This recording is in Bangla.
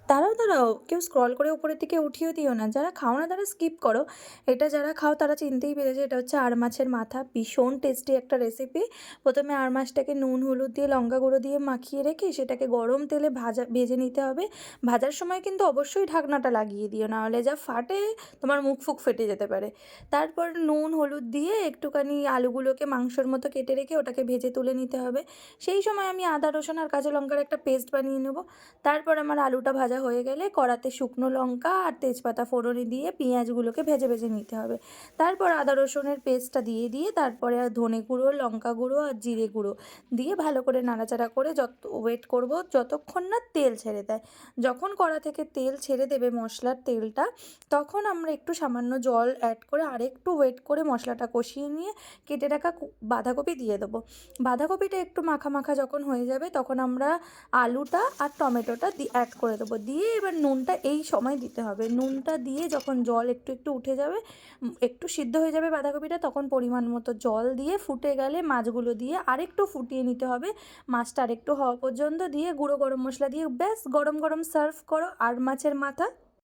দাঁড়াও, দাঁড়াও। কেউ স্ক্রল করে উপরের দিকে উঠিয়েও দিও না। যারা খাও না তারা স্কিপ করো। এটা যারা খাও তারা চিনতেই পেরেছে এটা হচ্ছে আর মাছের মাথা। ভীষণ টেস্টি একটা রেসিপি। প্রথমে আর মাছটাকে নুন, হলুদ দিয়ে লঙ্কা গুঁড়ো দিয়ে মাখিয়ে রেখে সেটাকে গরম তেলে ভেজে নিতে হবে। ভাজার সময় কিন্তু অবশ্যই ঢাকনাটা লাগিয়ে দিও, নাহলে যা ফাটে তোমার মুখ ফুক ফেটে যেতে পারে। তারপর নুন, হলুদ দিয়ে একটুখানি আলুগুলোকে মাংসর মতো কেটে রেখে ওটাকে ভেজে তুলে নিতে হবে। সেই সময় আমি আদা, রসুন আর কাঁচা লঙ্কার একটা পেস্ট বানিয়ে নেব। তারপর আমার আলুটা ভাজা হয়ে গেলে কড়াতে শুকনো লঙ্কা আর তেজপাতা ফোড়নে দিয়ে পেঁয়াজগুলোকে ভেজে ভেজে নিতে হবে। তারপর আদা রসুনের পেস্টটা দিয়ে তারপরে আর ধনে গুঁড়ো, লঙ্কা গুঁড়ো আর জিরে গুঁড়ো দিয়ে ভালো করে নাড়াচাড়া করে ওয়েট করব যতক্ষণ না তেল ছেড়ে দেয়। যখন কড়া থেকে তেল ছেড়ে দেবে মশলার তেলটা, তখন আমরা একটু সামান্য জল অ্যাড করে আরেকটু ওয়েট করে মশলাটা কষিয়ে নিয়ে কেটে রাখা বাঁধাকপি দিয়ে দেবো। বাঁধাকপিটা একটু মাখা মাখা যখন হয়ে যাবে তখন আমরা আলুটা আর টমেটোটা অ্যাড করে দেবো। দিয়ে এবার নুনটা এই সময় দিতে হবে। নুনটা দিয়ে যখন জল একটু একটু উঠে যাবে, একটু সিদ্ধ হয়ে যাবে বাঁধাকপিটা, তখন পরিমাণ মতো জল দিয়ে ফুটে গেলে মাছগুলো দিয়ে আরেকটু ফুটিয়ে নিতে হবে। মাছটা আরেকটু হওয়া পর্যন্ত দিয়ে গুঁড়ো গরম মশলা দিয়ে ব্যাস গরম গরম সার্ভ করো আর মাছের মাথা।